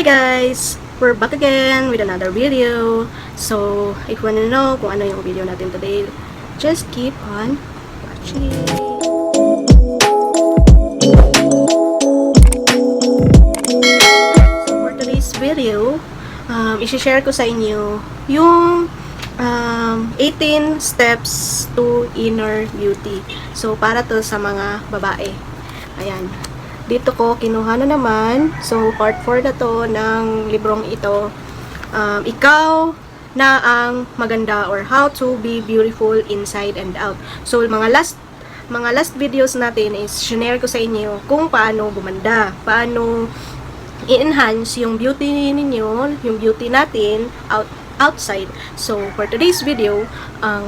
Hi guys! We're back again with another video. So, if you wanna know kung ano yung video natin today, just keep on watching. So, for today's video, isi-share ko sa inyo yung 18 steps to inner beauty. So, para to sa mga babae. Ayan. Dito ko kinuha na naman. So, part 4 na to ng librong ito. Ikaw na ang maganda or how to be beautiful inside and out. So, mga last videos natin is share ko sa inyo kung paano gumanda, paano i-enhance yung beauty ninyo, yung beauty natin outside. So, for today's video, ang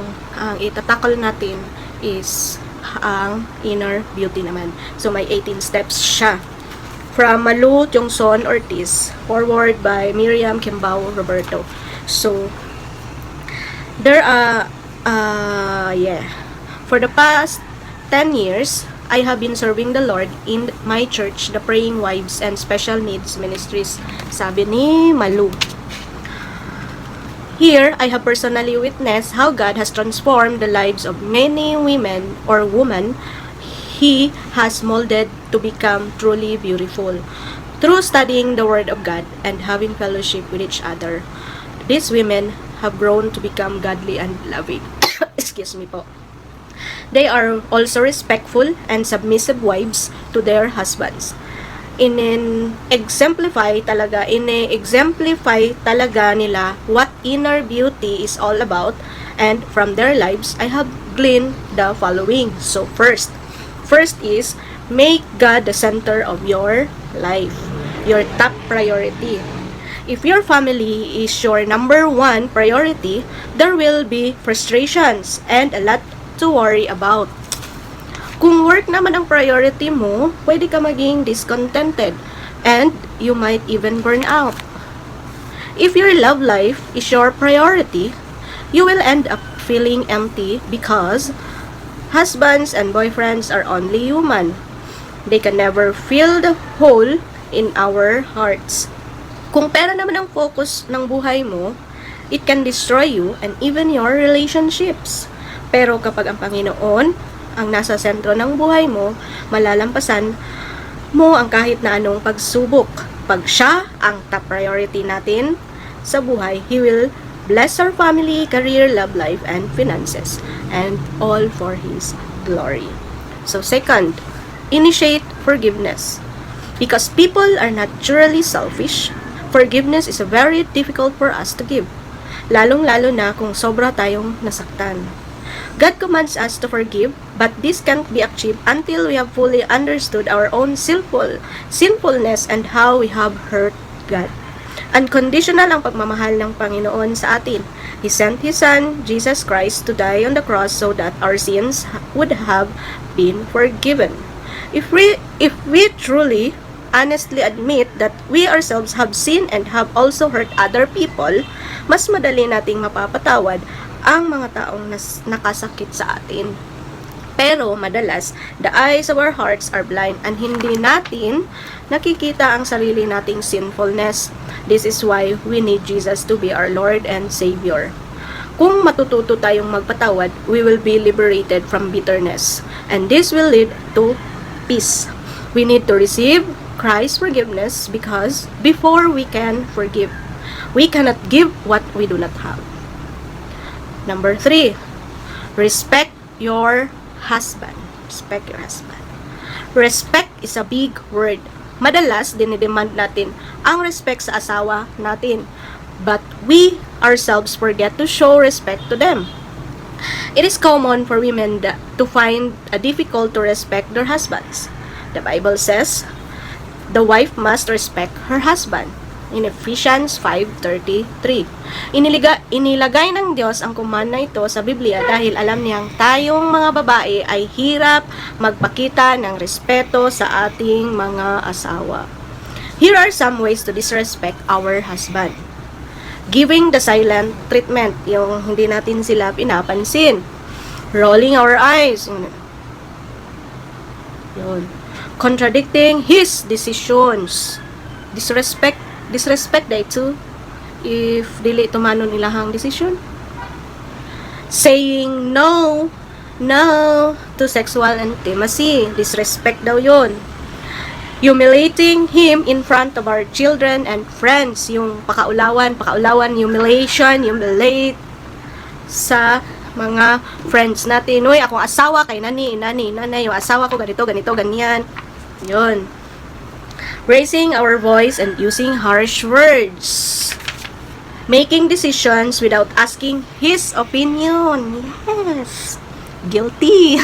itatakal natin is ang inner beauty naman. So, may 18 steps siya. From Malu Jongson Ortiz, forward by Miriam Kimbao Roberto. So, there are, for the past 10 years, I have been serving the Lord in my church, the Praying Wives and Special Needs Ministries. Sabi ni Malu. Here, I have personally witnessed how God has transformed the lives of many women or women He has molded to become truly beautiful. Through studying the Word of God and having fellowship with each other, these women have grown to become godly and loving. Excuse me po. They are also respectful and submissive wives to their husbands. Exemplify talaga nila what inner beauty is all about, and from their lives I have gleaned the following. So first is make God the center of your life, your top priority. If your family is your number one priority, there will be frustrations and a lot to worry about. Kung work naman ang priority mo, pwede ka maging discontented and you might even burn out. If your love life is your priority, you will end up feeling empty because husbands and boyfriends are only human. They can never fill the hole in our hearts. Kung pera naman ang focus ng buhay mo, it can destroy you and even your relationships. Pero kapag ang Panginoon ang nasa sentro ng buhay mo, malalampasan mo ang kahit na anong pagsubok. Pag siya ang top priority natin sa buhay, He will bless our family, career, love life, and finances, and all for His glory. So second, initiate forgiveness. Because people are naturally selfish, forgiveness is very difficult for us to give. Lalong-lalo na kung sobra tayong nasaktan. God commands us to forgive, but this can't be achieved until we have fully understood our own sinfulness and how we have hurt God. Unconditional ang pagmamahal ng Panginoon sa atin. He sent His Son, Jesus Christ, to die on the cross so that our sins would have been forgiven. If we truly, honestly admit that we ourselves have sinned and have also hurt other people, mas madali nating mapapatawad ang mga taong nakasakit sa atin. Pero madalas, the eyes of our hearts are blind and hindi natin nakikita ang sarili nating sinfulness. This is why we need Jesus to be our Lord and Savior. Kung matututo tayong magpatawad, we will be liberated from bitterness. And this will lead to peace. We need to receive Christ's forgiveness because before we can forgive, we cannot give what we do not have. Number 3, respect your husband. Respect your husband. Respect is a big word. Madalas, dinidemand natin ang respect sa asawa natin. But we ourselves forget to show respect to them. It is common for women to find it difficult to respect their husbands. The Bible says, the wife must respect her husband. In Ephesians 5:33. Inilagay ng Diyos ang command na ito sa Biblia dahil alam niyang tayong mga babae ay hirap magpakita ng respeto sa ating mga asawa. Here are some ways to disrespect our husband. Giving the silent treatment, yung hindi natin sila pinapansin. Rolling our eyes. Yun. Contradicting his decisions. Disrespect disrespect day too if dili tumanon ilahang decision. Saying no to sexual intimacy, disrespect daw yun. Humiliating him in front of our children and friends, yung pakaulawan, humiliate sa mga friends natin. Uy, akong asawa kay nanay, yung asawa ko ganito, ganyan. Yun. Raising our voice and using harsh words. Making decisions without asking his opinion. Yes. Guilty.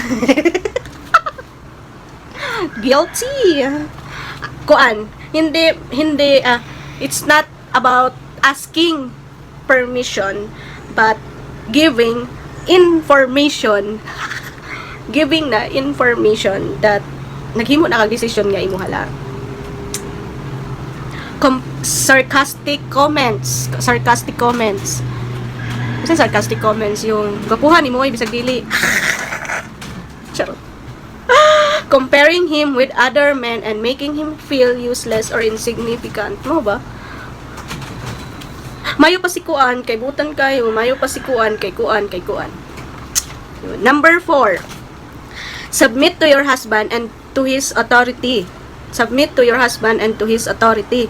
Guilty. Hindi, it's not about asking permission, but giving information. Giving na information that naghimo na kag decision nga imuhala. Sarcastic comments. Kasi sarcastic comments yung gapuhan ni mo ay bisag dili. Charot. Comparing him with other men and making him feel useless or insignificant. Mo ba? Mayo pasikuan kay butan kayo, mayo pasikuan kay kuan. Number 4. Submit to your husband and to his authority. Submit to your husband and to his authority.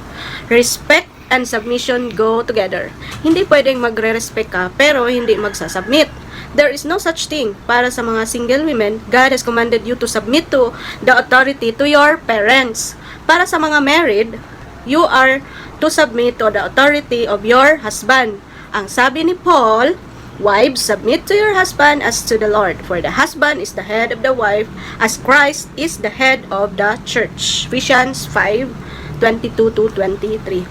Respect and submission go together. Hindi pwedeng magre-respect ka pero hindi magsasubmit. There is no such thing. Para sa mga single women, God has commanded you to submit to the authority to your parents. Para sa mga married, you are to submit to the authority of your husband. Ang sabi ni Paul, wives, submit to your husband as to the Lord. For the husband is the head of the wife, as Christ is the head of the church. Ephesians 5:22-23.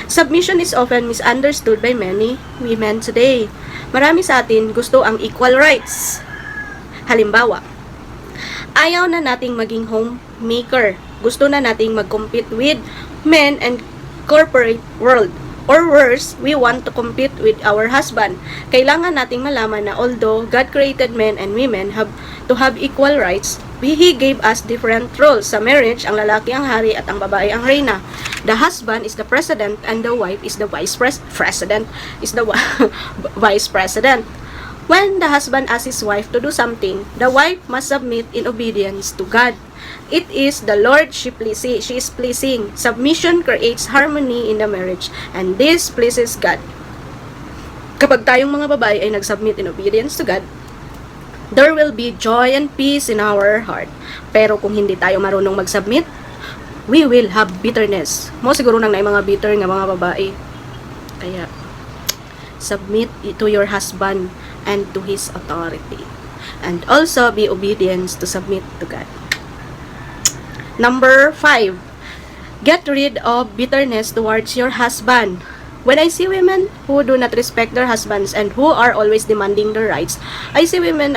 Submission is often misunderstood by many women today. Marami sa atin gusto ang equal rights. Halimbawa, ayaw na nating maging homemaker. Gusto na nating mag-compete with men and corporate world. Or worse, we want to compete with our husband. Kailangan nating malaman na although God created men and women to have equal rights, He gave us different roles. Sa marriage, ang lalaki ang hari at ang babae ang reyna. The husband is the president and the wife is the vice president. When the husband asks his wife to do something, the wife must submit in obedience to God. It is the Lord she is pleasing. Submission creates harmony in the marriage, and this pleases God. Kapag tayong mga babae ay nag-submit in obedience to God, there will be joy and peace in our heart. Pero kung hindi tayo marunong mag-submit, we will have bitterness. Mo siguro nang naay mga bitter nga mga babae. Kaya, submit to your husband and to his authority. And also be obedient to submit to God. Number 5. Get rid of bitterness towards your husband. When I see women who do not respect their husbands and who are always demanding their rights, I see women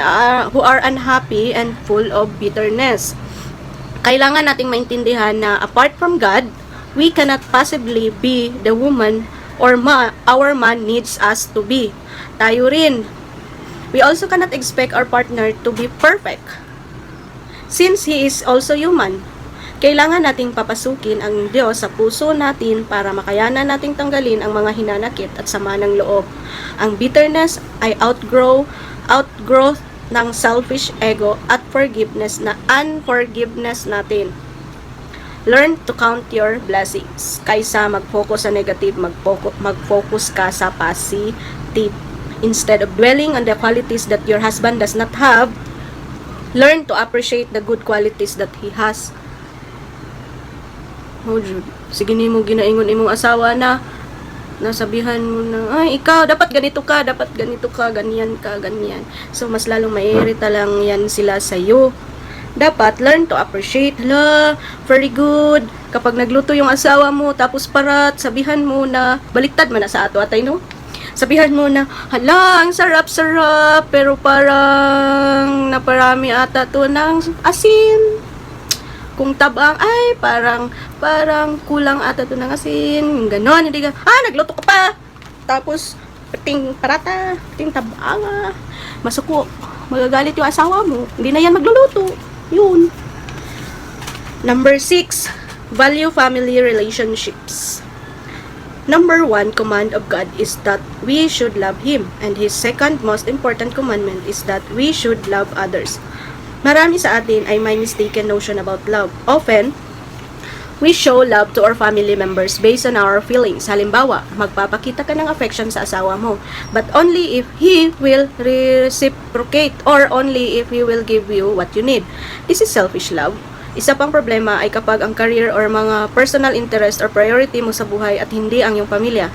who are unhappy and full of bitterness. Kailangan nating maintindihan na apart from God, we cannot possibly be the woman or our man needs us to be. Tayo rin. We also cannot expect our partner to be perfect. Since he is also human, kailangan nating papasukin ang Diyos sa puso natin para makayanan nating tanggalin ang mga hinanakit at sama ng loob. Ang bitterness ay outgrowth ng selfish ego at unforgiveness natin. Learn to count your blessings. Kaysa mag-focus sa negative, mag-focus ka sa positive. Instead of dwelling on the qualities that your husband does not have, learn to appreciate the good qualities that he has. Oh, Jude. Sige ni mo ginaingon imong asawa na nasabihan mo na, ay, ikaw, dapat ganito ka, ganyan. So, mas lalong maiirita lang yan sila sa'yo. Dapat, learn to appreciate. Hala, very good. Kapag nagluto yung asawa mo, tapos parat, sabihan mo na, baliktad man na sa ato atay, no? Sabihan mo na, hala, ang sarap-sarap, pero parang naparami ata to ng asin. Kung tabang, ay, parang kulang ata to ng asin. Ganon, hindi ka, nagluto ka pa. Tapos, pating parata, pating tabanga. Masuko, magagalit yung asawa mo. Hindi na yan magluluto. Yun. Number 6, value family relationships. Number 1 command of God is that we should love Him, and His second most important commandment is that we should love others. Marami sa atin ay may mistaken notion about love. Often, we show love to our family members based on our feelings. Halimbawa, magpapakita ka ng affection sa asawa mo, but only if he will reciprocate or only if he will give you what you need. This is selfish love. Isa pang problema ay kapag ang career or mga personal interest or priority mo sa buhay at hindi ang iyong pamilya.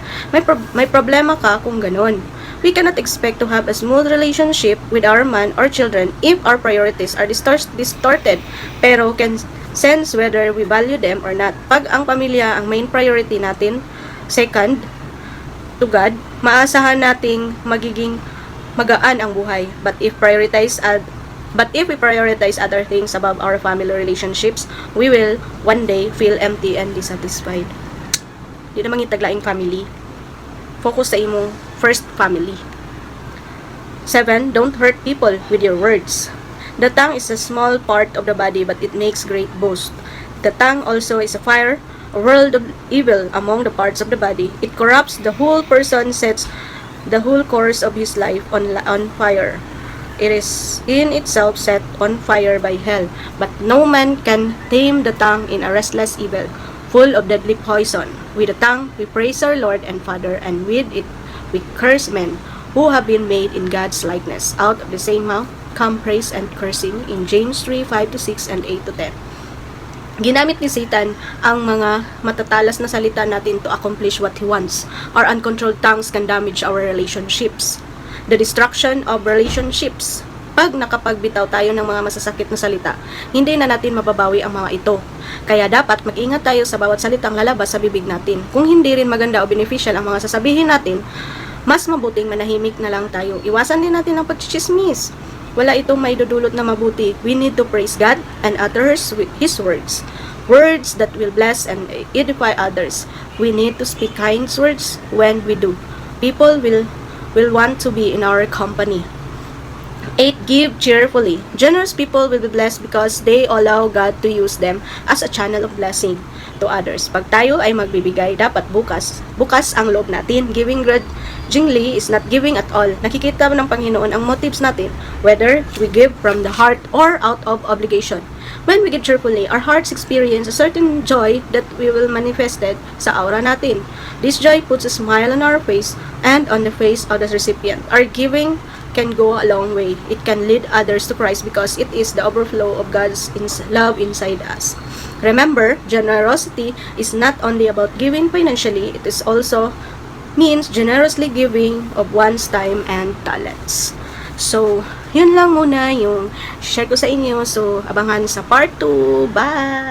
May problema ka kung ganon. We cannot expect to have a smooth relationship with our man or children if our priorities are distorted, pero can sense whether we value them or not. Pag ang pamilya ang main priority natin, second to God, maasahan nating magiging magaan ang buhay. But if we prioritize other things above our family relationships, we will one day feel empty and dissatisfied. Di naman itaglaing family. Focus sa imong first family. 7. Don't hurt people with your words. The tongue is a small part of the body, but it makes great boast. The tongue also is a fire, a world of evil among the parts of the body. It corrupts the whole person, sets the whole course of his life on fire. It is in itself set on fire by hell, but no man can tame the tongue in a restless evil, full of deadly poison. With the tongue we praise our Lord and Father, and with it we curse men who have been made in God's likeness. Out of the same mouth come praise and cursing, in James 3:5-6 and 8-10. Ginamit ni Satan ang mga matatalas na salita natin to accomplish what he wants. Our uncontrolled tongues can damage our relationships. The destruction of relationships. Pag nakapagbitaw tayo ng mga masasakit na salita, hindi na natin mababawi ang mga ito. Kaya dapat mag-ingat tayo sa bawat salitang lalabas sa bibig natin. Kung hindi rin maganda o beneficial ang mga sasabihin natin, mas mabuting manahimik na lang tayo. Iwasan din natin ang pagchichismis. Wala itong may dudulot na mabuti. We need to praise God and utter His words. Words that will bless and edify others. We need to speak kind words when we do. People will want to be in our company. 8. Give cheerfully. Generous people will be blessed because they allow God to use them as a channel of blessing to others. Pag tayo ay magbibigay, dapat bukas ang loob natin. Giving grudgingly is not giving at all. Nakikita ng Panginoon ang motives natin, whether we give from the heart or out of obligation. When we give cheerfully, our hearts experience a certain joy that we will manifested sa aura natin. This joy puts a smile on our face and on the face of the recipient. Our giving can go a long way. It can lead others to Christ because it is the overflow of God's love inside us. Remember, generosity is not only about giving financially, it is also means generously giving of one's time and talents. So, yun lang muna yung share ko sa inyo. So, abangan sa part 2. Bye!